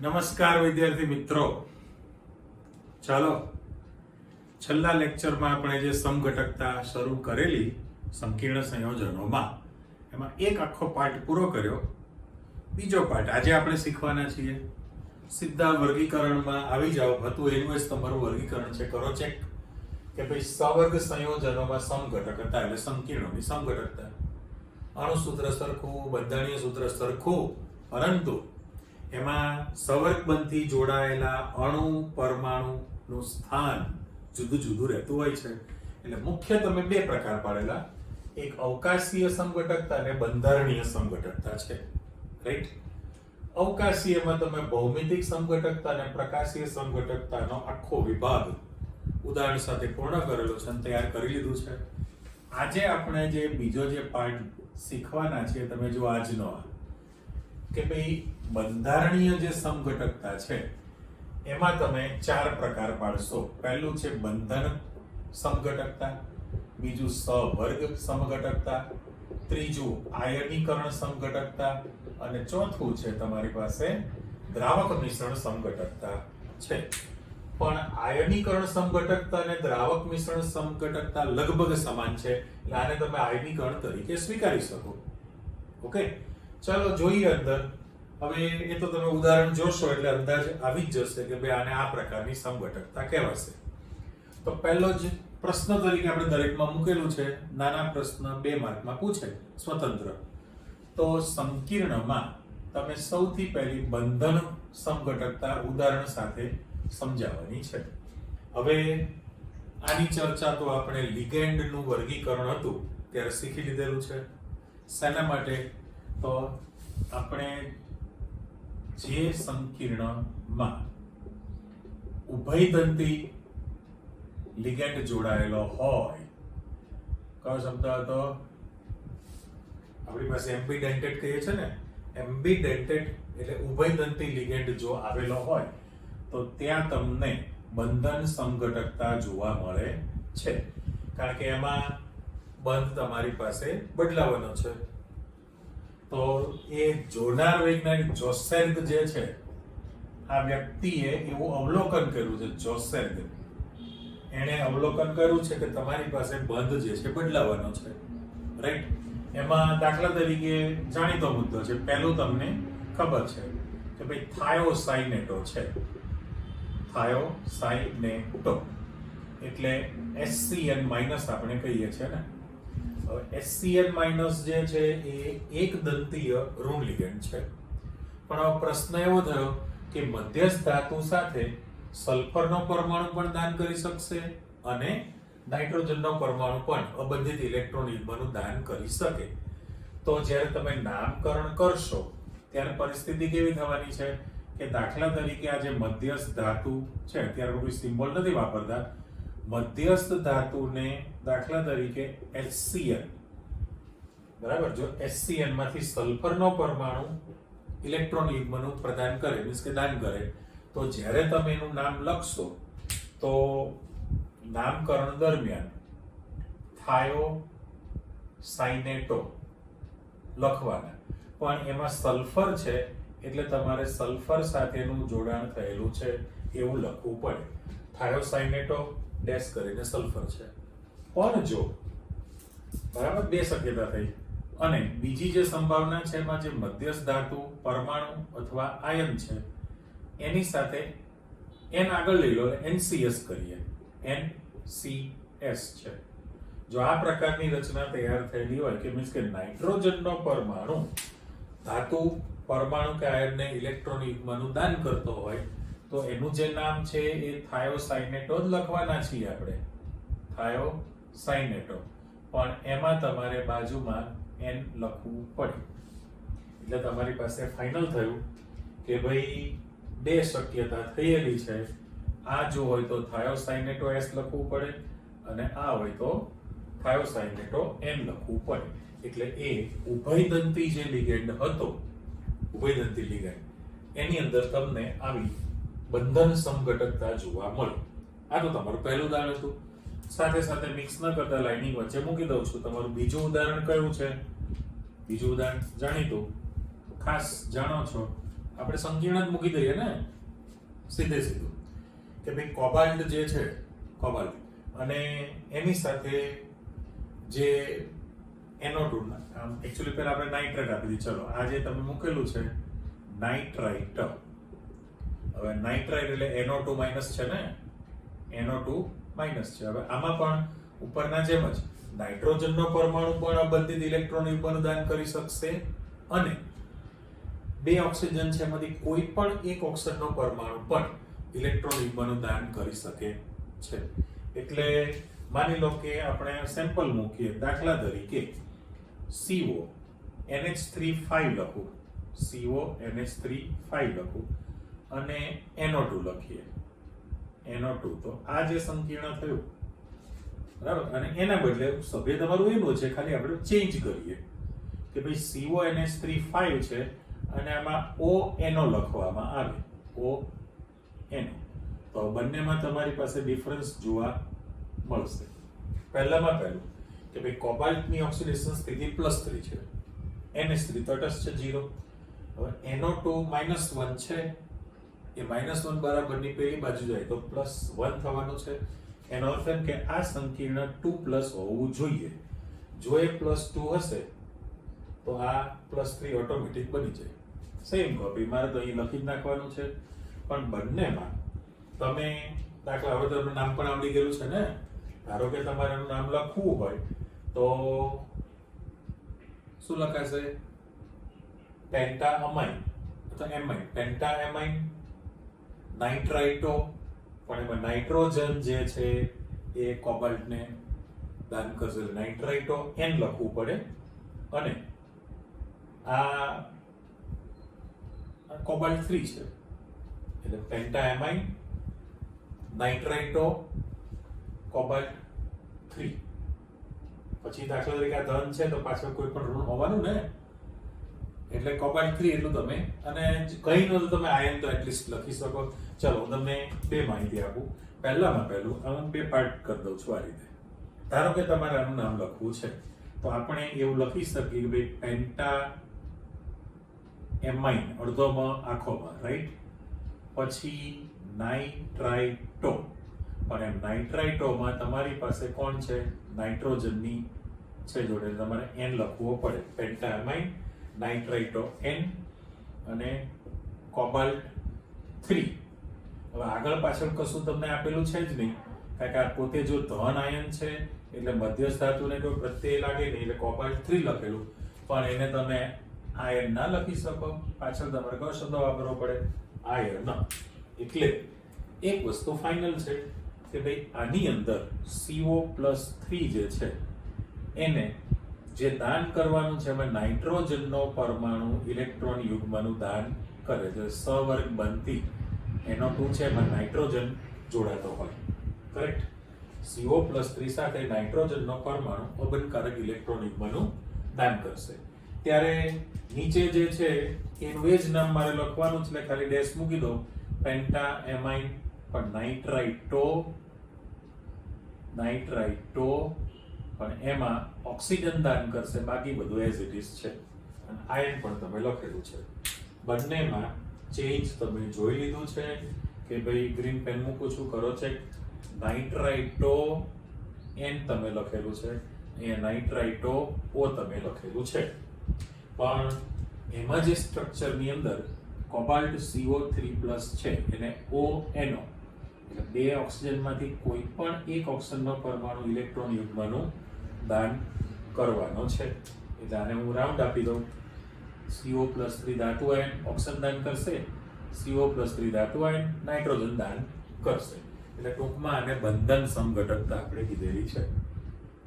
નમસ્કાર વિદ્યાર્થી મિત્રો, ચાલો છેલ્લા લેક્ચરમાં આપણે જે સમઘટકતા શરૂ કરેલી સંકીર્ણ સંયોજનોમાં એમાં એક આખો પાઠ પૂરો કર્યો. બીજો પાઠ આજે આપણે શીખવાના છીએ. સીધા વર્ગીકરણમાં આવી જાઓ. હતું એનું જ તમારું વર્ગીકરણ છે. કરો ચેક કે ભાઈ સવર્ગ સંયોજનોમાં સમઘટકતા એટલે સંકીર્ણોની સમઘટકતા. અણુસૂત્ર સરખું, બંધારણીય સૂત્ર સરખું, પરંતુ એમાં સવર્ગબંધથી જોડાયેલા અણુ પરમાણુનું સ્થાન જુદું જુદું રહેતું હોય છે. એટલે મુખ્ય તમે બે પ્રકાર પાડેલા, એક અવકાશીય સમઘટકતા અને બંધારણીય સમઘટકતા છે. રાઈટ? અવકાશીયમાં તમે ભૌમિતિક સમઘટકતા અને પ્રકાશીય સમઘટકતાનો આખો વિભાગ ઉદાહરણ સાથે પૂર્ણ કરેલો છે અને તૈયાર કરી લીધું છે. આજે આપણે જે બીજો જે પાઠ શીખવાના છે, તમે જો આજનો કે ભાઈ બંધારણીય જે સમઘટકતા છે એમાં તમે ચાર પ્રકાર પાડશો. પહેલું છે બંધન સમઘટકતા, બીજું સવર્ગ સમઘટકતા, ત્રીજું આયનીકરણ સમઘટકતા અને ચોથું છે તમારી પાસે દ્રાવક મિશ્રણ સમઘટકતા છે. પણ આયનીકરણ સમઘટકતા અને દ્રાવક મિશ્રણ સમઘટકતા લગભગ સમાન છે, એટલે આને તમે આયનીકરણ તરીકે સ્વીકારી શકો. ઓકે, ચાલો જોઈએ અંદર. હવે એ તો તમે ઉદાહરણ જોશો એટલે અંદાજ આવી જ જશે કે ભાઈ આને આ પ્રકારની સમઘટકતા કહેવાશે. તો પહેલો જ પ્રશ્ન તરીકે આપણે દરેકમાં મૂકેલું છે, નાના પ્રશ્ન 2 માર્કમાં પૂછે સ્વતંત્ર. તો સંકીર્ણમાં તમે સૌથી પહેલી બંધન સમઘટકતા ઉદાહરણ સાથે સમજાવવાની છે. હવે આની ચર્ચા તો આપણે લિગેન્ડનું વર્ગીકરણ હતું ત્યારે શીખી લીધેલું છે. શેના માટે? તો આપણે જે સંકીર્ણમાં ઉભયદંતી લિગેન્ડ જોડાયેલો હોય, કયો શબ્દ હતો આપણી પાસે? એમ્બિડેન્ટેડ કહીએ છે ને. એમ્બિડેન્ટેડ એટલે ઉભયદંતી લિગેન્ડ જો આવેલો હોય તો ત્યાં તમને બંધન સમઘટકતા જોવા મળે છે, કારણ કે એમાં બંધ તમારી પાસે બદલાવાનો છે. તો એ જોનાર વૈજ્ઞાનિક જોસેર્ગ જે છે, આ વ્યક્તિએ એવું અવલોકન કર્યું છે. જોસેર્ગ એણે અવલોકન કર્યું છે કે તમારી પાસે બંધ જે છે બદલાવાનો છે. રાઈટ? એમાં દાખલા તરીકે જાણીતો મુદ્દો છે. પહેલું તમને ખબર છે કે ભાઈ થાયોસાઇનેટો છે. થાયોસાઇનેટો એટલે HCN- આપણે કહીએ છીએ ને. HCN- જે છે એ એક દંતીય ઋણ લિગેન્ડ છે. પણ આ પ્રશ્ન એવો થયો કે મધ્યસ્થ ધાતુ સાથે સલ્ફરનો પરમાણુ પણ દાન કરી શકશે અને નાઇટ્રોજનનો પરમાણુ પણ અબંધિત ઇલેક્ટ્રોન યુગ્મનું દાન કરી શકે. તો જ્યારે તમે નામકરણ કરશો ત્યારે પરિસ્થિતિ કેવી થવાની છે કે દાખલા તરીકે આ જે મધ્યસ્થ ધાતુ છે, અત્યારે કોઈ સિમ્બોલ નથી વાપરતા, મધ્યસ્થ ધાતુને દાખલા તરીકે HCN, બરાબર? જો HCN માંથી સલ્ફરનો પરમાણુ ઇલેક્ટ્રોન યુગ્મનું પ્રદાન કરે, મીન્સ કે દાન કરે, તો જ્યારે તમે એનું નામ લખશો તો નામકરણ દરમિયાન થાયોસાઇનેટો લખવાના, પણ એમાં સલ્ફર છે એટલે તમારે સલ્ફર સાથેનું જોડાણ થયેલું છે એવું લખવું પડે. થાયોસાઇનેટો ડેશ કરીને સલ્ફર છે. પણ જો, બરાબર, બે શક્યતા થઈ. અને બીજી જે સંભાવના છે એમાં જે મધ્યસ્થ ધાતુ પરમાણુ અથવા આયન છે એની સાથે n આગળ લઈ લો, NCS કરીએ. NCS છે. જો આ પ્રકારની રચના તૈયાર થયેલી હોય કે મીન્સ કે નાઇટ્રોજનનો પરમાણુ ધાતુ પરમાણુ કે આયનને ઇલેક્ટ્રોન યુગ્મનું દાન કરતો હોય તો એનું જે નામ છે એ થાયોસાઇનેટો જ લખવાના છીએ આપણે. થાયોસાઇનેટો. પણ એમાં તમારે બાજુમાં n લખવું પડે. એટલે તમારી પાસે ફાઇનલ થયું કે ભાઈ બે શક્યતા થયેલી છે. આ જો હોય તો થાયોસાઇનેટો S લખવું પડે અને આ હોય તો થાયોસાઇનેટો N લખવું પડે. એટલે એ ઉભયદંતી જે લિગેન્ડ હતો, ઉભયદંતી લિગેન્ડ, એની અંદર તમને આવી બંધન સમઘટકતા જોવા મળે. આ તો તમારું પહેલું ઉદાહરણ હતું. સાથે સાથે મિક્સ ન કરતા લાઇનિંગ વચ્ચે મૂકી દઉં છું. તમારું બીજું ઉદાહરણ કયું છે? બીજું ઉદાહરણ જાણીતું, ખાસ જાણો છો, આપણે સંકીર્ણ જ મૂકી દઈએ ને સીધે સીધું કે ભાઈ કોબાલ્ટ જે છે કોબાલ્ટ અને એની સાથે જે NO2 એકચ્યુઅલી પહેલા આપણે નાઇટ્રેટ આપી દીધી. ચલો આ જે તમે મૂકેલું છે નાઇટ્રાઇટ. હવે નાઇટ્રાઇટ એટલે NO2 માઇનસ છે ને, NO2 માઇનસ છે. હવે આમાં પણ ઉપરના જેમ જ નાઇટ્રોજનનો પરમાણુ પણ અબંધિત ઇલેક્ટ્રોન યુગ્મનું દાન કરી શકશે અને બે ઓક્સિજન છે એમાંથી કોઈ પણ એક ઓક્સિજનનો પરમાણુ પણ ઇલેક્ટ્રોન યુગ્મનું દાન કરી શકે છે. એટલે માની લો કે આપણે સેમ્પલ મૂકીએ, દાખલા તરીકે CO NH3 લખું, CO NH3 લખું અને NO2 લખીએ, NO2. તો આ જે સંકીર્ણ થયું બરાબર, અને એના બદલે સભ્ય તમારું એનું છે, ખાલી આપણે ચેન્જ કરીએ કે ભાઈ CO NH3 છે અને આમાં ONO લખવામાં આવે, ONO. તો બંનેમાં તમારી પાસે ડિફરન્સ જોવા મળશે. પહેલામાં પહેલું કે ભાઈ કોબાલ્ટની ઓક્સિડેશન સ્થિતિ +3 છે, NH3 તટસ્થ છે 0. હવે NO2 -1 છે, એ -1 બરાબરની પેલી બાજુ જાય તો +1 થવાનું છે. એનો અર્થ એમ કે આ સંકીર્ણ 2+ હોવું જોઈએ. જો એ +2 હશે તો આ +3 ઓટોમેટિક બની જાય. સેમ કોપી મારે તો અહીં લખી જ નાખવાનું છે. પણ બંનેમાં તમે દાખલા, હવે તમને નામ પણ આવડી ગયેલું છે ને, ધારો કે તમારે એનું નામ લખવું હોય તો શું લખાશે? પેન્ટાઅમાઇન અથવા એમાઇન, પેન્ટાએમાઇન, નાઇટ્રાઇટો. પણ એમાં નાઇટ્રોજન જે છે એ કોબાલ્ટને દાન કરશે, નાઇટ્રાઇટો N લખવું પડે. અને આ કોબાલ્ટ 3 છે એટલે પેન્ટાએમાઇન, નાઇટ્રાઇટો, કોબાલ્ટ 3. પછી દાખલા તરીકે આ ધન છે તો પાછળ કોઈ પણ ઋણ હોવાનું ને, એટલે કોબાલ્ટ 3 એટલું તમે, અને કઈ ન તો તમે આયન તો એટલીસ્ટ લખી શકો. ચલો હું તમને બે માહિતી આપું. પહેલામાં પહેલું હું બે પાર્ટ કરી દઉં છું આ રીતે. ધારો કે તમારે આનું નામ લખવું છે તો આપણે એવું લખી શકીએ કે ભાઈ પેન્ટા એમાઇન અડધોમાં આખોમાં, રાઈટ. પછી નાઇટ્રાઇટો, પણ એમ નાઇટ્રાઇટોમાં તમારી પાસે કોણ છે? નાઇટ્રોજનની છે જોડે, તમારે N લખવો પડે. પેન્ટાએમાઇન, નાઇટ્રાઇટો N અને કોબાલ્ટ 3. હવે આગળ પાછળ કશું તમને આપેલું છે જ નહીં, કારણ કે આ પોતે જો ધન આયન છે એટલે મધ્યસ્થ ધાતુને કોઈ પ્રત્યય લાગે નહીં, એટલે કોબાલ્ટ 3 લખેલું. પણ એને તમે આયન ના લખી શકો, પાછળ તમારે કયો શબ્દ વાપરવો પડે? આયન. એટલે એક વસ્તુ ફાઇનલ છે કે ભાઈ આની અંદર CO+3 જે છે એને જે દાન કરવાનું છે એમાં નાઇટ્રોજનનો પરમાણુ ઇલેક્ટ્રોન યુગ્મનું દાન કરે છે. સવર્ગ બનતી NO2 છે એમાં નાઇટ્રોજન જોડાતો હોય, કરેક્ટ. CO+3 સાથે નાઇટ્રોજનનો પરમાણુ અબનકારક ઇલેક્ટ્રોન યુગ્મનું દાન કરશે. ત્યારે નીચે જે છે એનું એ જ નામ મારે લખવાનું છે, એટલે ખાલી ડેશ મૂકી દો. પેન્ટાએમાઇન, પણ નાઇટ્રાઇટો પણ એમાં ઓક્સિજન દાન કરશે, બાકી બધું એઝ ઇટ ઇઝ છે. અને આયન પણ તમે લખેલું છે. બંનેમાં ચેન્જ તમે જોઈ લીધું છે કે ભાઈ ગ્રીન પેન મૂકું છું, કરો ચેક. નાઇટ્રાઇટો N તમે લખેલું છે, અહીંયા નાઇટ્રાઇટો O તમે લખેલું છે. પણ એમાં જે સ્ટ્રક્ચરની અંદર કોબાલ્ટ CO3+ છે એને ONO, એટલે બે ઓક્સિજનમાંથી કોઈ પણ એક ઓક્સિજનનો પરમાણુ ઇલેક્ટ્રોન યુગ્મનું દાન કરવાનો છે. એટલે આને હું રાઉન્ડ આપી દઉં. CO+3 ધાતુ આયન ઓક્સિજન દાન કરશે, CO+3 ધાતુ આયન નાઇટ્રોજન દાન કરશે. એટલે ટૂંકમાં આને બંધન સમઘટકતા આપણે કીધેલી છે.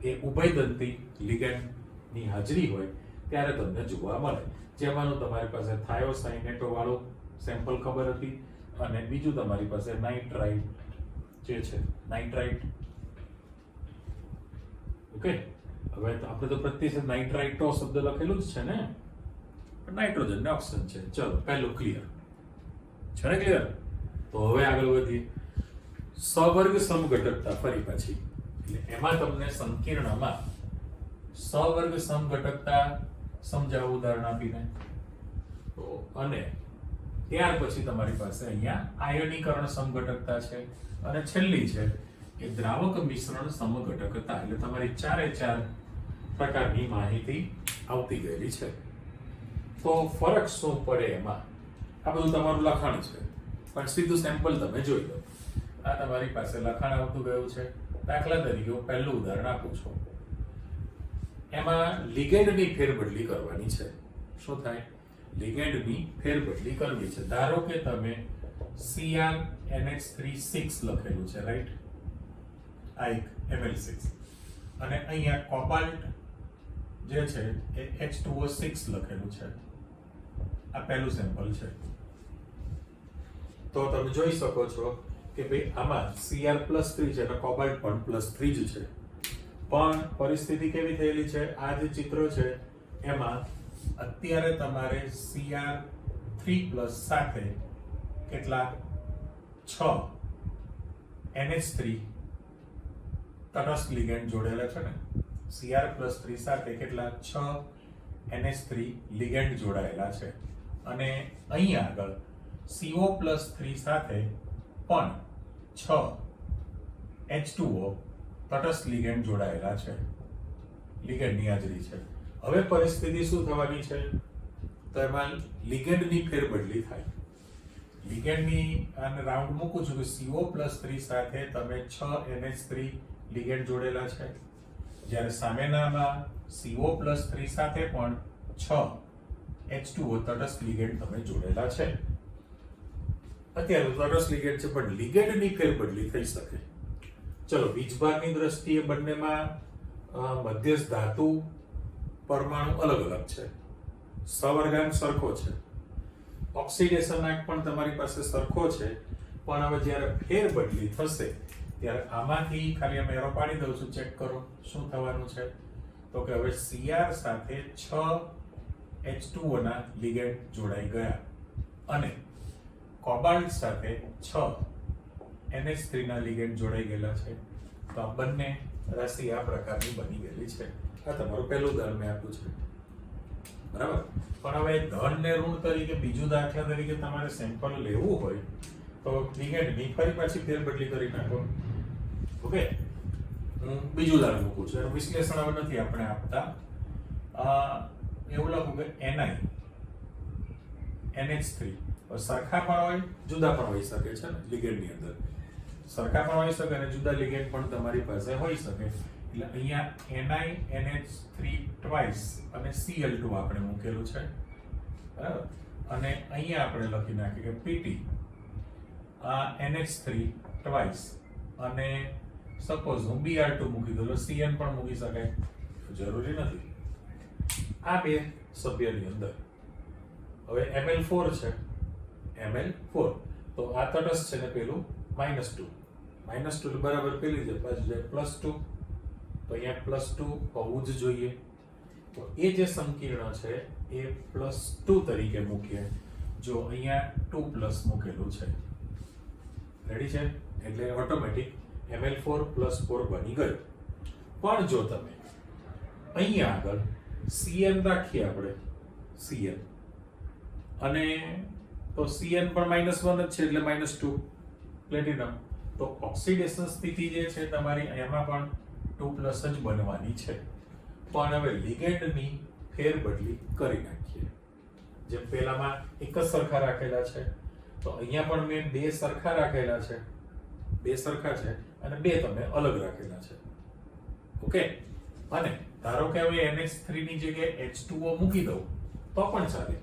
એ ઉભયદંતી લિગેન્ડની હાજરી હોય ત્યારે તમને જોવા મળે. જેમાંનું તમારી પાસે થાયોસાઇનેટો વાળું સેમ્પલ ખબર હતી, અને બીજું તમારી પાસે નાઇટ્રાઇટ જે છે, નાઇટ્રાઇટ. ઓકે, હવે તો આપણે તો પ્રત્યે નાઇટ્રાઇટો શબ્દ લખેલું જ છે ને, પણ નાઇટ્રોજન ને ઓક્સિજન છે. ચલો પહેલું ક્લિયર છે ને? ક્લિયર. તો હવે આગળ વધીએ. સવર્ગ સમઘટકતા ફરી પાછી, એટલે એમાં તમને સંકીર્ણમાં સવર્ગ સમઘટકતા સમજાવું ઉદાહરણ આપીને. તો અને ત્યાર પછી તમારી પાસે અહીંયા આયનીકરણ સમઘટકતા છે અને છેલ્લી છે એ દ્રાવક મિશ્રણ સમઘટકતા. એટલે તમારી ચારે ચાર પ્રકારની માહિતી આવતી ગયેલી છે. તો ફરક શું પડે એમાં? આ બધું તમારું લખાણ છે, પણ સીધું સેમ્પલ તમે જોઈ લો. આ તમારી પાસે લખાણ આવતું ગયું છે. દાખલા તરીકે હું પહેલું ઉદાહરણ આપું છું. એમાં લિગેન્ડની ફેરબદલી કરવાની છે. શું થાય? લિગેન્ડની ફેરબદલી કરવી છે. ધારો કે તમે CrNH3 લખેલું છે, રાઈટ? આ એક Ml6 અને અહીંયા કોબાલ્ટ જે છે એ H2O6 લખેલું છે. આ પહેલું સેમ્પલ છે. તો તમે જોઈ શકો છો કે ભાઈ આમાં Cr+3 છે અને કોબાલ્ટ પણ +3 જ છે. પણ પરિસ્થિતિ કેવી થયેલી છે? આ જે ચિત્ર છે એમાં અત્યારે તમારે Cr3+ સાથે કેટલા 6 NH3 તટસ્થ લિગેન્ડ જોડેલા છે ને. Cr+3 સાથે કેટલા 6 NH3 લિગેન્ડ જોડાયેલા છે અને અહીં આગળ CO+3 સાથે પણ 6 H2O તટસ્થ લિગેન્ડ જોડાયેલા છે. લિગેન્ડની હાજરી છે. હવે પરિસ્થિતિ શું થવાની છે? તો એમાં લિગેન્ડની ફેરબદલી થાય. લિગેન્ડની આને રાઉન્ડ મૂકું છું કે CO+3 સાથે તમે 6 NH3 લિગેન્ડ જોડેલા છે, જ્યારે સામેનામાં CO+3 સાથે પણ 6 H2O તટસ્થ લિગેન્ડ તમે જોડેલા છે. અત્યારે તટસ્થ લિગેન્ડ છે, પણ લિગેન્ડની ફેરબદલી થઈ શકે. ચલો, વીજભારની દ્રષ્ટિએ બંનેમાં મધ્યસ્થ ધાતુ પરમાણુ અલગ અલગ છે. સવર્ગાંક સરખો છે. ઓક્સિડેશન આંક પણ તમારી પાસે સરખો છે. પણ હવે જ્યારે ફેરબદલી થશે ત્યારે આમાંથી ખાલી અમે એરો પાડી દઉં છું, ચેક કરો શું થવાનું છે. તો કે હવે Cr સાથે 6 H2O ના લિગેન્ડ જોડાઈ ગયા અને કોબાલ્ટ સાથે 6 NH3 ના લિગેન્ડ જોડાઈ ગયેલા છે. તો આ બંને રાશિ આ પ્રકારની બની ગયેલી છે. આ તમારું પહેલું ઉદાહરણ મેં આપ્યું છે, બરાબર? પણ હવે ધન ને ઋણ તરીકે બીજું દાખલા તરીકે તમારે સેમ્પલ લેવું હોય તો લિગેન્ડની ફરી પાછી ફેરબદલી કરી નાખો. ઓકે, હું બીજું ઉદાહરણ મૂકું છું. એનું વિશ્લેષણ હવે નથી આપણે આપતા. એવું લખું કે Ni NH3 સરખા પણ હોય, જુદા પણ હોઈ શકે છે ને. લિગેન્ડની અંદર સરખા પણ હોઈ શકે અને જુદા લિગેન્ડ પણ તમારી પાસે હોઈ શકે. એટલે અહીંયા Ni NH3 ટ્વાઇસ અને Cl2 આપણે મૂકેલું છે, બરાબર? અને અહીંયા આપણે લખી નાખીએ કે Pt આ NH3 ટ્વાઇસ અને સપોઝ હું Br2 મૂકી દઉં, Cn પણ મૂકી શકાય, જરૂરી નથી. આ બે સભ્યની અંદર હવે Ml4 છે. Ml4 તો આ તટસ્થ છે ને પેલું -2 બરાબર પેલી છે બાજુ જાય +2, તો અહીંયા +2 હોવું જ જોઈએ. તો એ જે સંકીર્ણ છે એ +2 તરીકે મૂકીએ. જો અહીંયા 2+ મૂકેલું છે, રેડી છે? એટલે ઓટોમેટિક Ml4+4 બની ગયું. પણ જો તમે અહીંયા આગળ Cn રાખીએ આપણે, Cn અને તો Cn પણ -1 જ છે એટલે -2 પ્લેટિનમ. તો ઓક્સિડેશન સ્થિતિ જે છે તમારી એમાં પણ 2+ જ બનવાની છે. પણ હવે લિગેન્ડની ફેરબદલી કરી નાખીએ. જેમ પહેલામાં એક જ સરખા રાખેલા છે, તો અહીંયા પણ મેં બે સરખા રાખેલા છે. બે સરખા છે અને બે તમે અલગ રાખેલા છે. ઓકે, અને ધારો કે હવે NH3 ની જગ્યાએ H2O મૂકી દઉં તો પણ ચાલે.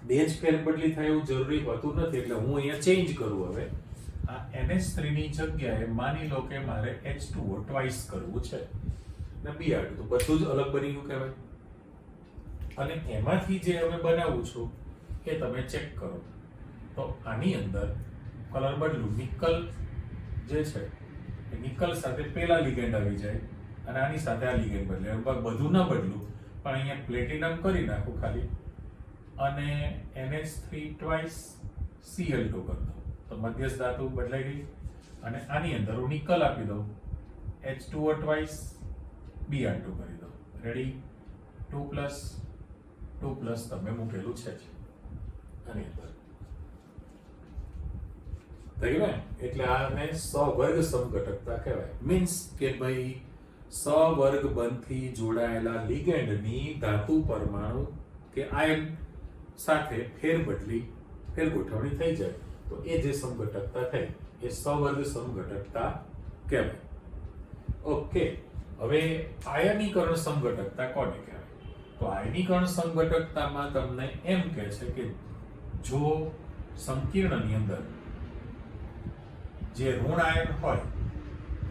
બે જ ફેરબદલી થાય એવું જરૂરી હોતું નથી. એટલે હું અહીંયા ચેન્જ કરું. હવે આ NH3 ની જગ્યાએ માની લો કે મારે H2O ટ્વાઇસ કરવું છે ને Br2, તો બધું જ અલગ બની ગયું કહેવાય. અને એમાંથી જે હવે બનાવું છું એ તમે ચેક કરો. તો આની અંદર કલર બદલું. નિકલ જે છે એ નિકલ સાથે પેલા લિગેન્ડ આવી જાય અને આની સાથે આ લિગેન્ડ બદલે. બધું ના બદલું, પણ અહીંયા પ્લેટિનમ કરી નાખું ખાલી અને NH3 ટ્વાઇસ Cl2 કરી દઉં તો મધ્યસ્થ ધાતુ બદલાઈ ગઈ. અને આની અંદર હું નિકલ આપી દઉં, H2O ટ્વાઇસ Br2 કરી દઉં. રેડી? 2+ તમે મૂકેલું છે. આની અંદર થઈ ગયું ને? એટલે આને સવર્ગ સમઘટકતા કહેવાય. મીન્સ કે ભાઈ સવર્ગ બંધથી જોડાયેલા લિગેન્ડની ધાતુ પરમાણુ કે આયન સાથે ફેરગોઠવણી થઈ જાય તો એ જે સમઘટકતા થઈ એ સવર્ગ સમઘટકતા કહેવાય. ઓકે, હવે આયનીકરણ સમઘટકતા કોને કહેવાય? તો આયનીકરણ સમઘટકતામાં તમને એમ કહે છે કે જો સંકીર્ણની અંદર જે ઋણ આયન હોય,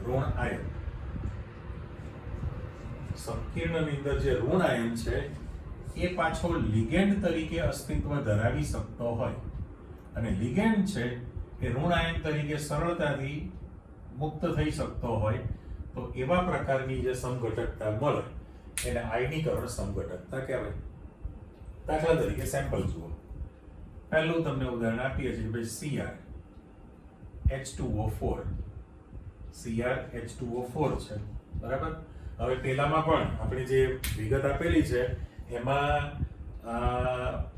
ઋણ આયન સંકીર્ણની અંદર જે ઋણ આયન છે એ પાછો લિગેન્ડ તરીકે અસ્તિત્વ ધરાવી શકતો હોય અને લિગેન્ડ છે એ ઋણ આયન તરીકે સરળતાથી મુક્ત થઈ શકતો હોય તો એવા પ્રકારની જે સમઘટકતા મળે એને આયનીકરણ સમઘટકતા કહેવાય. દાખલા તરીકે સેમ્પલ જુઓ. પહેલું તમને ઉદાહરણ આપીએ છીએ ભાઈ CrH2O4 CrH2O4 છે, બરાબર. હવે પેલામાં પણ આપણે જે વિગત આપેલી છે એમાં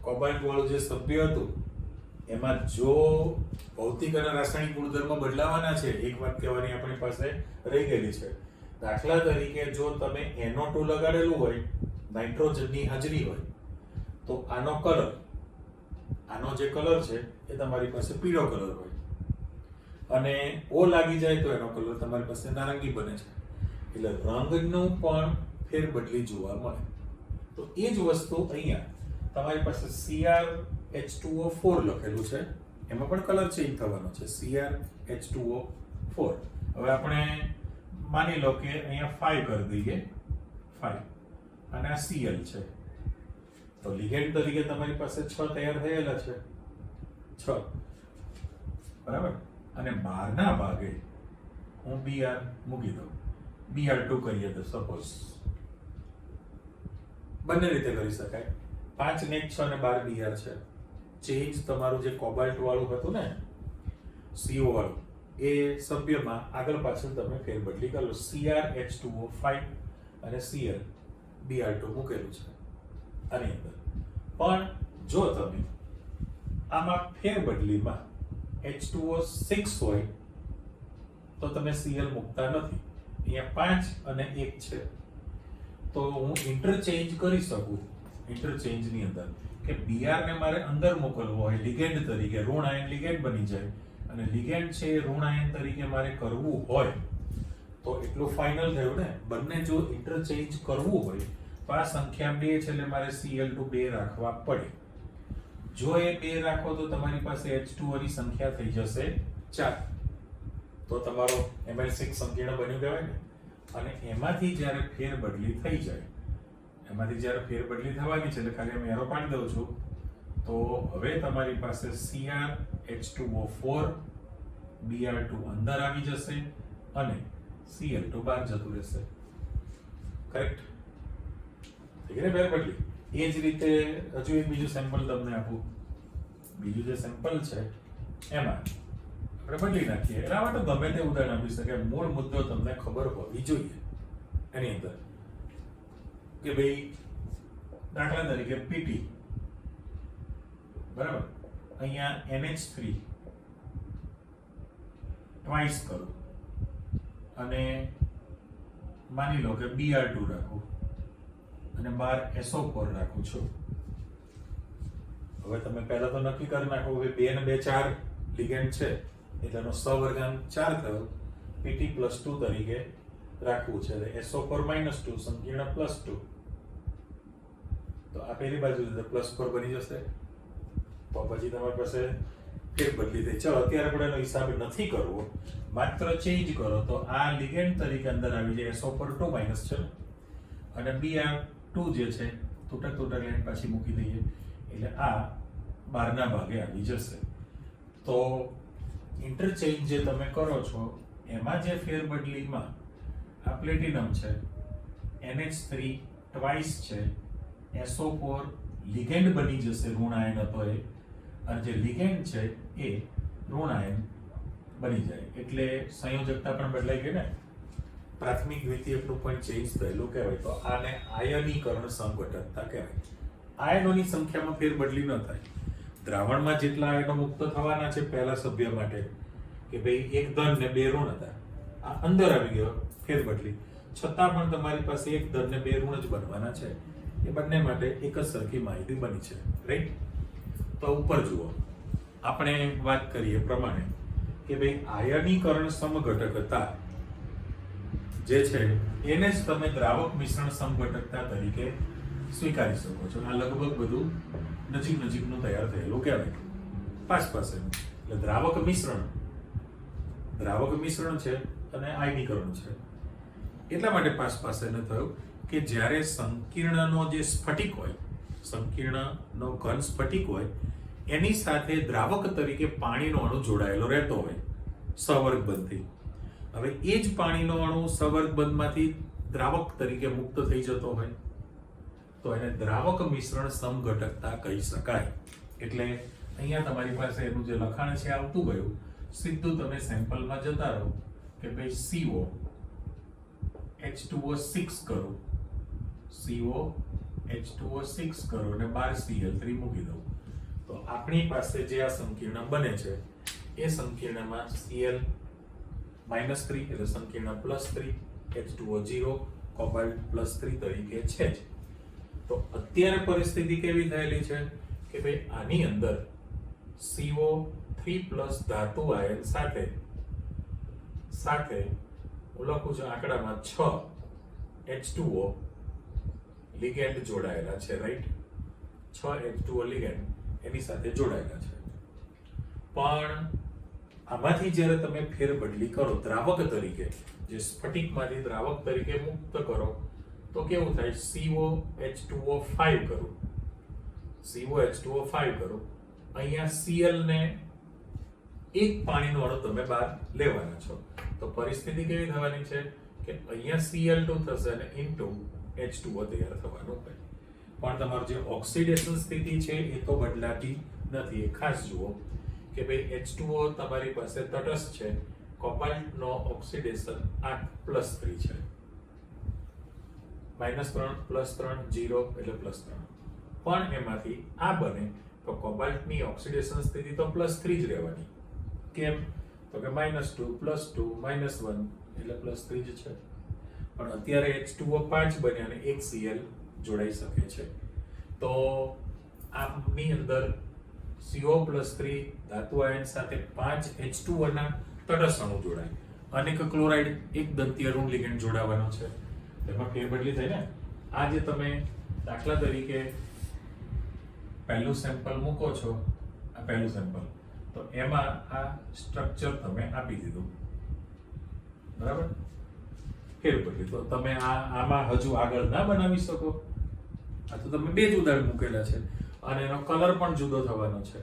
કોબાલ્ટ વાળું જે સભ્ય હતું એમાં જો ભૌતિક અને રાસાયણિક ગુણધર્મ બદલાવાના છે, એક વાત કહેવાની આપણી પાસે રહી ગયેલી છે. દાખલા તરીકે જો તમે NO2 લગાડેલું હોય, નાઇટ્રોજનની હાજરી હોય તો આનો જે કલર છે એ તમારી પાસે પીળો કલર હોય અને O લાગી જાય તો એનો કલર તમારી પાસે નારંગી બને છે. એટલે રંગનું પણ ફેરબદલી જોવા મળે. તો એ જ વસ્તુ અહીંયા તમારી પાસે CrH2O4 લખેલું છે, એમાં પણ કલર ચેન્જ થવાનો છે. CrH2O4 હવે આપણે માની લો કે અહીંયા 5 કરી દઈએ, 5 અને આ Cl છે તો લિગેન્ડ તરીકે તમારી પાસે 6 તૈયાર થયેલા છે, 6, બરાબર. અને બહારના ભાગે હું Br મૂકી દઉં, Br2 કરીએ તો સપોઝ બંને રીતે કરી શકાય. 5 ને 6 ને 12 Br છે. ચેન્જ તમારું જે કોબાલ્ટ વાળું હતું ને, CO વાળું, એ સભ્યમાં આગળ પાછળ તમે ફેરબદલી કરો. CrH2O5 અને Cl Br2 મૂકેલું છે આની અંદર. પણ જો તમે આમાં ફેરબદલીમાં H2O6 હોય તો તમે Cl મૂકતા નથી. અહીંયા 5 અને 1 છે તો હું ઇન્ટરચેન્જ કરી શકું. ઇન્ટરચેન્જની અંદર કે Br ને મારે અંદર મોકલવો હોય લિગેન્ડ તરીકે, ઋણ આયન લિગેન્ડ બની જાય અને લિગેન્ડ છે ઋણ આયન તરીકે મારે કરવું હોય તો એટલું ફાઇનલ થયું ને. બંને જો ઇન્ટરચેન્જ કરવું હોય તો આ સંખ્યા 2 છે એટલે મારે Cl2 2 રાખવા પડે. જો એ 2 રાખો તો તમારી પાસે H2O ની સંખ્યા થઈ જશે 4. તો તમારો ML6 સંકીર્ણ બન્યું કહેવાય ને. અને એમાંથી જ્યારે ફેરબદલી થઈ જાય, એમાંથી જ્યારે ફેરબદલી થવાની છે એટલે ખાલી હું એરો પાડી દઉં છું તો હવે તમારી પાસે CrH2O4 Br2 અંદર આવી જશે અને Cl2 બહાર જતું રહેશે. કરેક્ટ? ઠીક છે ફેરબદલી. એ જ રીતે હજુ એક બીજું સેમ્પલ તમને આપું. બીજું જે સેમ્પલ છે એમાં આપણે બદલી નાખીએ. એના માટે ગમે તે ઉદાહરણ આપી શકે, મૂળ મુદ્દો તમને ખબર હોવી જોઈએ એની અંદર કે ભાઈ દાખલા તરીકે PT, બરાબર, અહીંયા NH3 ટ્વાઇસ કરું અને માની લો કે Br2 રાખું અને બાર SO4 રાખું છું. હવે તમે પહેલા તો નક્કી કરી નાખો કે 2 ને 2 4 લિગેન્ડ છે એટલે એનો સહવર્ગાંક 4 થયો. PT +2 તરીકે રાખવું છે એટલે SO4 -2 સંકીર્ણ +2 તો આ પેલી બાજુ +4 બની જશે. તો પછી તમારી પાસે ફેરબદલી થઈ. ચલો અત્યારે આપણે એનો હિસાબ નથી કરવો, માત્ર ચેન્જ કરો તો આ લિગેન્ડ તરીકે અંદર આવી જાય SO4 2- છે અને Br2 જે છે તૂટક લાઈન પાછી મૂકી દઈએ એટલે આ બહારના ભાગે આવી જશે. તો ઇન્ટરચેન્જ જે તમે કરો છો એમાં જે ફેરબદલીમાં આ પ્લેટિનમ છે, NH3 ટ્વાઇસ છે, SO4 લિગેન્ડ બની જશે, ઋણ આયન હતો એ, અને જે લિગેન્ડ છે એ ઋણ આયન બની જાય એટલે સંયોજકતા પણ બદલાઈ ગઈ ને. પ્રાથમિક દ્વિતીયકનું પણ ચેન્જ થયેલું કહેવાય. તો આને આયનીકરણ સમઘટકતા કહેવાય. આયનોની સંખ્યામાં ફેરબદલી ન થાય, દ્રાવણમાં જેટલા આયનો મુક્ત થવાના છે પહેલા સભ્ય માટે કે ભાઈ એક ધન ને બે ઋણ હતા, આ અંદર આવી ગયો ફેરબદલી, છતાં પણ તમારી પાસે એક ધન ને બે ઋણ જ બનવાના છે. એ બંને માટે એક જ સરખી માહિતી બની છે, રાઈટ? તો ઉપર જુઓ, આપણે વાત કરીએ પ્રમાણે કે ભાઈ આયનીકરણ સમઘટકતા જે છે એને જ તમે દ્રાવક મિશ્રણ સમઘટકતા તરીકે સ્વીકારી શકો છો. આ લગભગ બધું નજીકનું તૈયાર થયેલું કહેવાય, પાસેનું. એટલે દ્રાવક મિશ્રણ છે અને આયનીકરણ છે. એટલા માટે પાસેને થયું કે જ્યારે સંકીર્ણનો જે સ્ફટિક હોય, સંકીર્ણનો ઘન સ્ફટિક હોય, એની સાથે દ્રાવક તરીકે પાણીનો અણુ જોડાયેલો રહેતો હોય સવર્ગ બંધથી. હવે એ જ પાણીનો અણુ સવર્ગ બંધમાંથી દ્રાવક તરીકે મુક્ત થઈ જતો હોય તો એને દ્રાવક મિશ્રણ સમઘટકતા કહી શકાય. એટલે અહીંયા તમારી પાસે એનું જે લખાણ છે આવતું ગયું, સીધું તમે સેમ્પલમાં જતા રહો કે ભાઈ CO H2O6 કરો, CO H2O6 કરો અને 12Cl3 મૂકી દો, તો આપણી પાસે જે આ સંકીર્ણ બને છે એ સંકીર્ણમાં Cl -3 એટલે સંકીર્ણ +3, H2O0 કોબાલ્ટ +3 તરીકે છે જ. તો અત્યારે પરિસ્થિતિ કેવી થયેલી છે કે ભાઈ આની અંદર CO3+ ધાતુ આયન સાથે હું લખું છું આંકડામાં 6 H2O લિગેન્ડ જોડાયેલા છે, રાઈટ? 6 H2O લિગેન્ડ એની સાથે જોડાયેલા છે. પણ આમાંથી જ્યારે તમે ફેરબદલી કરો દ્રાવક તરીકે, જે સ્ફટિકમાંથી દ્રાવક તરીકે મુક્ત કરો, તો કેવું થાય? COH2O5 કરું, COH2O5 કરું, અહીંયા Cl ને એક પાણીનો અણુ તમે બહાર લેવાના છો, તો પરિસ્થિતિ કેવી થવાની છે કે અહીંયા Cl2 થશે અને ઇન્ટુ H2O તૈયાર થવાનું હોય. પણ તમારું જે ઓક્સિડેશન સ્થિતિ છે એ તો બદલાતી નથી. એ ખાસ જુઓ કે ભાઈ H2O તમારી પાસે તટસ્થ છે, કોબાલ્ટનો ઓક્સિડેશન 8+3 છે, -3 +3 0 એટલે +3. પણ એમાંથી આ બને તો કોબાલ્ટની ઓક્સિડેશન સ્થિતિ તો +3 જ રહેવાની. કેમ? તો કે -2 +2 -1 એટલે +3 જ છે. પણ અત્યારે H2O 5 બને અને એક Cl જોડાઈ શકે છે, તો આની અંદર CO+3 ધાતુ આયન સાથે 5 H2O ના તટસ્થ અણુ જોડાય અને એક ક્લોરાઇડ એક દંતીય ઋણ લિગેન્ડ જોડાવાનો છે. એમાં ફેરબદલી થઈ ને. આ જે તમે દાખલા તરીકે પહેલું સેમ્પલ મૂકો છો, આ પહેલું સેમ્પલ, તો એમાં આ સ્ટ્રક્ચર તમે આપી દીધું, બરાબર? ફેરબદલી તો તમે આમાં હજુ આગળ ના બનાવી શકો. આ તો તમે બે જ ઉદાહરણ મૂકેલા છે અને એનો કલર પણ જુદો થવાનો છે.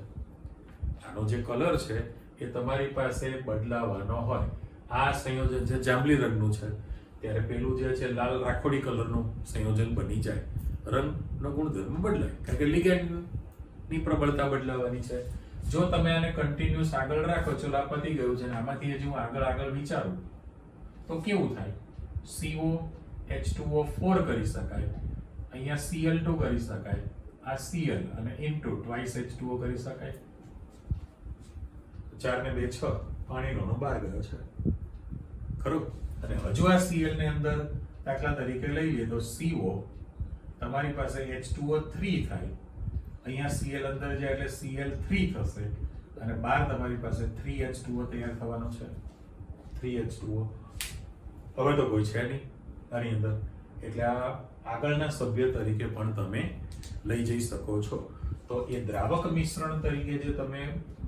આનો જે કલર છે એ તમારી પાસે બદલાવાનો હોય. આ સંયોજન છે જાંબલી રંગનું છે, ત્યારે પેલું જે છે લાલ રાખોડી કલરનું સંયોજન બની જાય. રંગનો ગુણધર્મ બદલાય કારણ કે લિગેન્ડની પ્રબળતા બદલાવાની છે. જો તમે આને કન્ટિન્યુઅસ આગળ રાખો, ચલો આ પતી ગયું છે, આમાંથી હજી હું આગળ વિચારું તો કેવું થાય? CO H2O4 કરી શકાય, અહીંયા Cl2 કરી શકાય, આ Cl અને ઇન્ટુ ટ્વાઇસ H2O કરી શકાય. 4 ને 2 6, પાણીનો અણુ બહાર ગયો છે, ખરું? અને હજુ આ Cl ને અંદર દાખલા તરીકે લઈ લઈએ તો CO તમારી પાસે H2O3 થાય, અહીંયા Cl અંદર જાય એટલે Cl3 થશે અને બહાર તમારી પાસે 3H2O તૈયાર થવાનો છે, 3H2O. હવે તો કોઈ છે નહીં આની અંદર, એટલે આ આગળના સભ્ય તરીકે પણ તમે લઈ જઈ શકો છો. તો એ દ્રાવક મિશ્રણ તરીકે જે તમે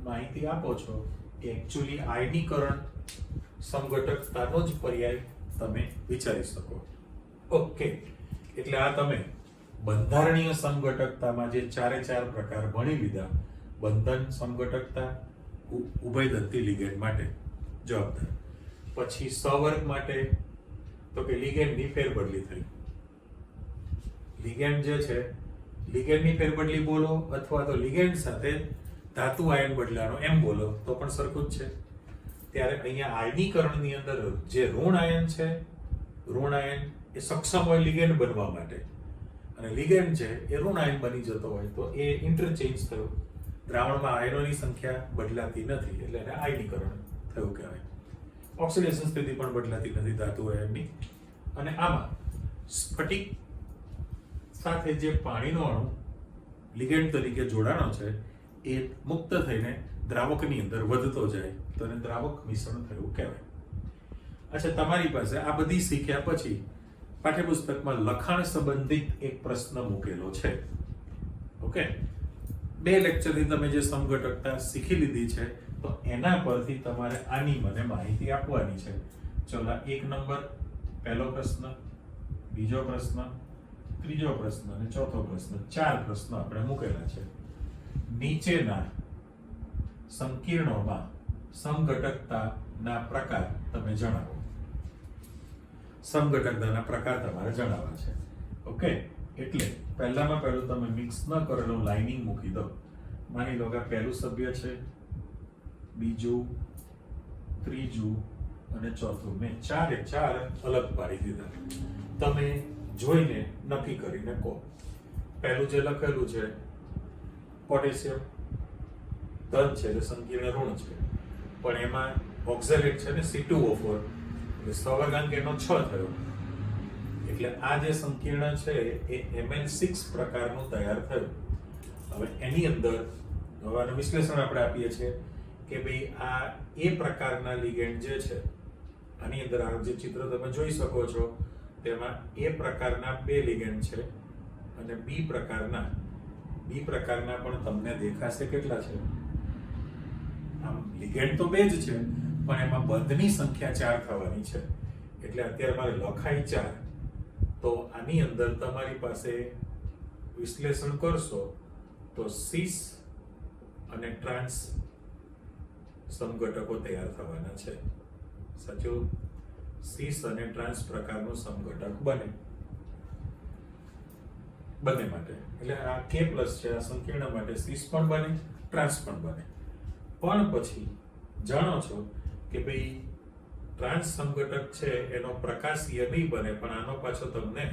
માહિતી આપો છો એ એકચ્યુઅલી આયનીકરણ સમઘટકતાનો જ પર્યાય તમે વિચારી શકો. ઓકે, એટલે આ તમે બંધારણીય સમઘટકતામાં જે 4 પ્રકાર ભણી લીધા. બંધન સમઘટકતા ઉભયદંતી લિગેન્ડ માટે જવાબદાર, પછી સવર્ગ માટે તો કે લિગેન્ડની ફેરબદલી થઈ. લિગેન્ડ જે છે, લિગેન્ડની ફેરબદલી બોલો અથવા તો લિગેન્ડ સાથે ધાતુ આયન બદલાનો એમ બોલો તો પણ સરખું જ છે. ત્યારે અહીંયા આયનીકરણની અંદર જે ઋણ આયન છે, ઋણ આયન એ સક્ષમ હોય લિગેન્ડ બનવા માટે, અને લિગેન્ડ છે એ ઋણ આયન બની જતો હોય તો એ ઇન્ટરચેન્જ થયું. દ્રાવણમાં આયનોની સંખ્યા બદલાતી નથી એટલે એને આયનીકરણ થયું કહેવાય. ઓક્સિડેશન સ્થિતિ પણ બદલાતી નથી ધાતુ આયનની. અને આમાં સ્ફટિક સાથે જે પાણીનો અણુ લિગેન્ડ તરીકે જોડાણો છે એ મુક્ત થઈને દ્રાવકની અંદર વધતો જાય તો એને દ્રાવક મિશ્રણ થયું કહેવાય. અચ્છા, તમારી પાસે આ બધી શીખ્યા પછી પાઠ્યપુસ્તકમાં લખાણ સંબંધિત એક પ્રશ્ન મૂકેલો છે. ઓકે, 2 લેક્ચરથી તમે જે સમઘટકતા શીખી લીધી છે તો એના પરથી તમારે આની મને માહિતી આપવાની છે. ચલો, 1 નંબર, પહેલો પ્રશ્ન, બીજો પ્રશ્ન, ત્રીજો પ્રશ્ન અને ચોથો પ્રશ્ન, 4 પ્રશ્નો આપણે મૂકેલા છે. નીચેના સંકીર્ણોમાં સમઘટકતાના પ્રકાર તમે જણાવો. સમઘટકતાના પ્રકાર તમારે જણાવવા છે. ઓકે, એટલે પહેલામાં પહેલું તમે મિક્સ ન કરેલું લાઇનિંગ મૂકી દો. માની લો કે પહેલું સભ્ય છે, બીજું, ત્રીજું અને ચોથું. મેં 4 અલગ પાડી દીધા. તમે જોઈને નક્કી કરીને કહો. પહેલું જે લખેલું છે પોટેશિયમ ધન છે એટલે સંકીર્ણ ઋણ છે, પણ એમાં ઓક્ઝેલેટ છે ને C2O4 એટલે સહવર્ગાંક એનો 6 થયો. એટલે આ જે સંકીર્ણ છે એ Mn6 પ્રકારનું તૈયાર થયું. હવે એની અંદર હવાનું વિશ્લેષણ આપણે આપીએ છીએ કે ભાઈ આ એ પ્રકારના લિગેન્ડ જે છે આની અંદર આ જે ચિત્ર તમે જોઈ શકો છો તેમાં એ પ્રકારના 2 લિગેન્ડ છે અને બી પ્રકારના પણ તમને દેખાશે કેટલા છે. આમ લિગેન્ડ તો 2 જ છે પણ એમાં બંધની સંખ્યા 4 થવાની છે એટલે અત્યારે મારે લખાય 4. તો આની અંદર તમારી પાસે વિશ્લેષણ કરશો તો સિસ અને ટ્રાન્સ સમઘટકો તૈયાર થવાના છે. સાચું? સિસ અને ટ્રાન્સ પ્રકારનું સમઘટક બને બંને માટે. એટલે આ K+ છે આ સંકીર્ણ માટે સિસ પણ બને, ટ્રાન્સ પણ બને. પણ પછી જાણો છો કે ભાઈ ટ્રાન્સ સમઘટક છે એનો પ્રકાશીય નહીં બને પણ આનો પાછો તમને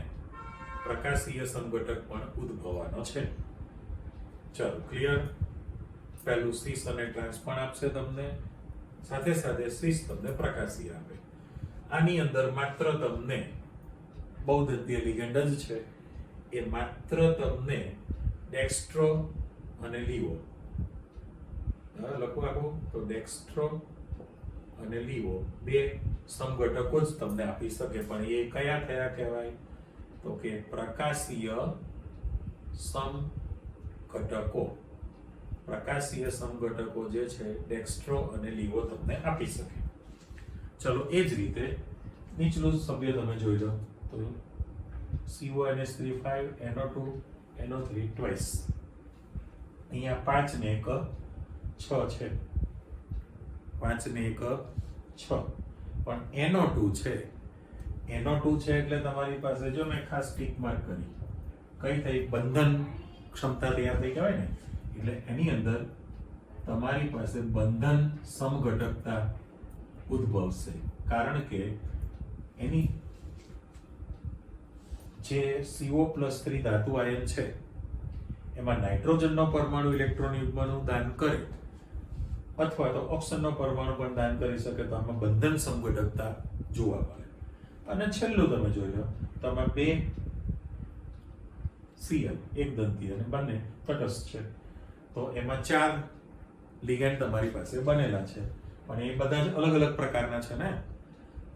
પ્રકાશીય સમઘટક પણ ઉદ્ભવવાનો છે. ચાલો, ક્લિયર? પહેલું સિસ અને ટ્રાન્સ પણ આપશે તમને, સાથે સાથે સિસ તમને પ્રકાશીય આપે. આની અંદર માત્ર તમને બહુદંતીય લિગેન્ડ જ છે એ માત્ર તમને ડેક્સ્ટ્રો અને લીવો લખો આખું તો ડેક્સ્ટ્રો અને લીવો 2 સમઘટકો જ તમને આપી શકે. પણ એ કયા થયા કહેવાય તો કે પ્રકાશીય સમઘટકો. પ્રકાશીય સમઘટકો જે છે ડેક્સ્ટ્રો અને લીવો તમને આપી શકે. ચલો, એ જ રીતે નીચલું સભ્ય તમે જોઈ લો તો CONH3 5 NO2 NO3 ટ્વાઇસ. અહીંયા 5 ને 1 6 છે. 5 ને 1 6. પણ NO2 છે એટલે તમારી પાસે જો મેં ખાસ ટીક માર્ક કરી કઈ થઈ બંધન ક્ષમતા તૈયાર થઈ કહેવાય ને. એટલે એની અંદર તમારી પાસે બંધન સમઘટકતા ઉદ્ભવશે કારણ કે એની જે CO+3 ધાતુ આયન છે એમાં નાઇટ્રોજનનો પરમાણુ ઇલેક્ટ્રોન યુગ્મનું દાન કરે અથવા તો ઓક્સિજનનો પરમાણુ પણ દાન કરી શકે તો આમાં બંધન સમઘટકતા જોવા મળે. અને છેલ્લું તમે જોઈ લો તો આમાં 2 Cl એક દંતી અને બંને તટસ્થ છે તો એમાં 4 લિગેન્ડ તમારી પાસે બનેલા છે. પણ એ બધા જ અલગ અલગ પ્રકારના છે ને,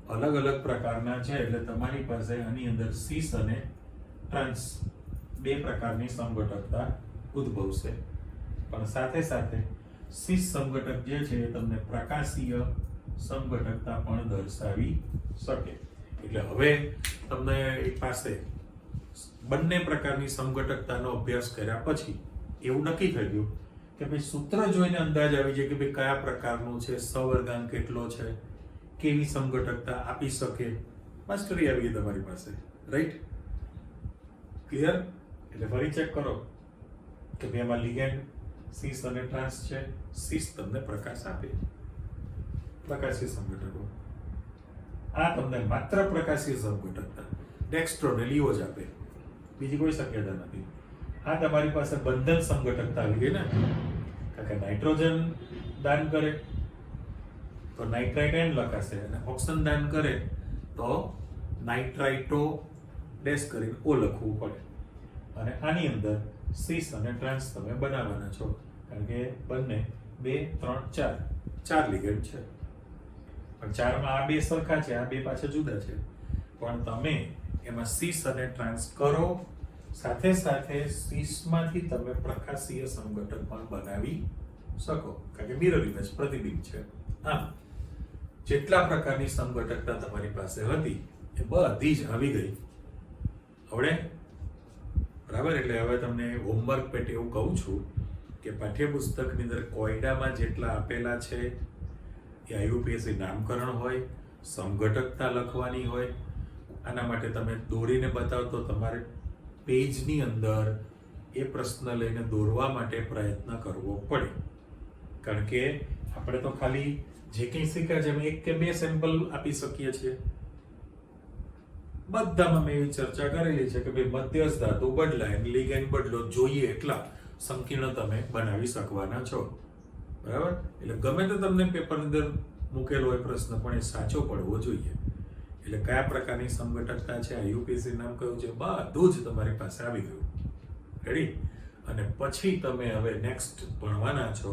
અલગ અલગ પ્રકારના છે એટલે તમારી પાસે આની અંદર સિસ અને ટ્રાન્સ 2 પ્રકારની સમઘટકતા ઉદ્ભવશે. પણ સાથે સાથે સિસ સમઘટક જે છે એ તમને પ્રકાશીય સમઘટકતા પણ દર્શાવી શકે. એટલે હવે તમને એક પાસે બંને પ્રકારની સમઘટકતાનો અભ્યાસ કર્યા પછી એવું નક્કી થઈ ગયું કે ભાઈ સૂત્ર જોઈને અંદાજ આવી જાય કે ભાઈ કયા પ્રકારનું છે, સહવર્ગાંક કેટલો છે, કેવી સમઘટકતા આપી શકે. માસ્ટરી આવી ગઈ તમારી પાસે, રાઈટ? ક્લિયર? એટલે ફરી ચેક કરો કે ભાઈ એમાં લિગેન્ડ સિસ અને ટ્રાન્સ છે. સિસ તમને પ્રકાશ આપે, પ્રકાશીય સમઘટકો. આ તમને માત્ર પ્રકાશીય સમઘટકતા ડેક્સ્ટ્રો ને લીવો જ આપે, બીજી કોઈ શક્યતા નથી. આ તમારી પાસે બંધન સમઘટકતા આવી ગઈ ને, કારણ કે નાઇટ્રોજન દાન કરે તો નાઇટ્રાઇટ એન લખાશે અને ઓક્સિજન દાન કરે તો નાઇટ્રાઇટો ડેશ કરીને ઓ લખવું પડે. અને આની અંદર સીસ અને ટ્રાન્સ તમે બનાવવાના છો કારણ કે બંને 2, 3, 4 લિગેન્ડ છે. પણ 4માં આ બે સરખા છે, આ બે પાછા જુદા છે. પણ તમે એમાં સીસ અને ટ્રાન્સ કરો, સાથે સાથે સીસમાંથી તમે પ્રકાશીય સમઘટક પણ બનાવી શકો કારણ કે મિરર ઇમેજ પ્રતિબિંબ છે. આમ જેટલા પ્રકારની સમઘટકતા તમારી પાસે હતી એ બધી જ આવી ગઈ હવે. બરાબર, એટલે હવે તમને હોમવર્ક પેટે એવું કહું છું કે પાઠ્યપુસ્તકની અંદર કોયડામાં જેટલા આપેલા છે એ IUPAC નામકરણ હોય, સમઘટકતા લખવાની હોય. આના માટે તમે દોરીને બતાવતો તમારે પેજની અંદર એ પ્રશ્ન લઈને દોરવા માટે પ્રયત્ન કરવો પડે કારણ કે આપણે તો ખાલી જે કંઈ શીખ્યા છે એમાં 1 કે 2 સેમ્પલ આપી શકીએ છીએ. બધામાં મેં એવી ચર્ચા કરેલી છે કે ભાઈ મધ્યસ્થ ધાતુ બદલાય, લિગેન્ડ બદલો, જોઈએ એટલા સંકીર્ણ તમે બનાવી શકવાના છો. બરાબર, એટલે ગમે તે તમને પેપરની અંદર મૂકેલો હોય પ્રશ્ન પણ એ સાચો પડવો જોઈએ. એટલે કયા પ્રકારની સમઘટકતા છે, IUPAC નામ કયું છે, બધું જ તમારી પાસે આવી ગયું. રેડી? અને પછી તમે હવે નેક્સ્ટ ભણવાના છો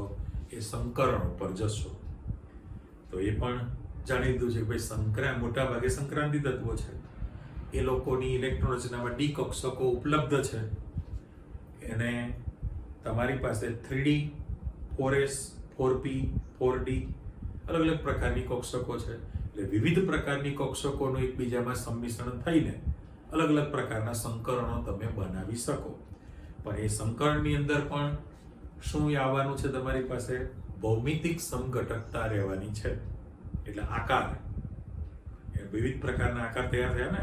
એ સંકરણ ઉપર જશો. તો એ પણ જાણી દીધું છે કે ભાઈ મોટા ભાગે સંક્રાંતિ તત્વો છે એ લોકોની ઇલેક્ટ્રોન રચનામાં ડી કક્ષકો ઉપલબ્ધ છે. એને તમારી પાસે 3D, 4S, 4P, 4D અલગ અલગ પ્રકારની કક્ષકો છે. એટલે વિવિધ પ્રકારની કક્ષકોનું એકબીજામાં સંમિશ્રણ થઈને અલગ અલગ પ્રકારના સંકરણો તમે બનાવી શકો. પણ એ સંકરણની અંદર પણ શું આવવાનું છે તમારી પાસે? ભૌમિતિક સમઘટકતા રહેવાની છે. એટલે આકાર, એ વિવિધ પ્રકારના આકાર તૈયાર થયા ને,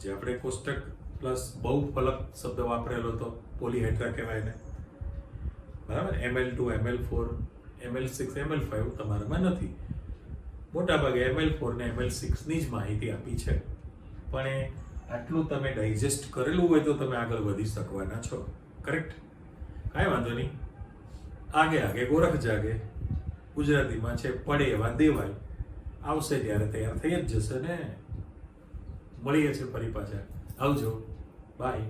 જે આપણે કોષ્ટક પ્લસ બહુફલક શબ્દ વાપરેલો હતો, પોલીહેડ્રા કહેવાય ને. બરાબર, ML2, ML4, ML6, ML5 તમારામાં નથી. મોટાભાગે ML4 ને ML6 ની જ માહિતી આપી છે. પણ એ આટલું તમે ડાયજેસ્ટ કરેલું હોય તો તમે આગળ વધી શકવાના છો. કરેક્ટ? કાંઈ વાંધો નહીં. આગે ગોરખ જાગે, ગુજરાતીમાં છે પડે એવા દેવાય. આવશે ત્યારે તૈયાર થઈ જ જશે ને. મળીએ છીએ ફરી પાછા. આવજો, બાય.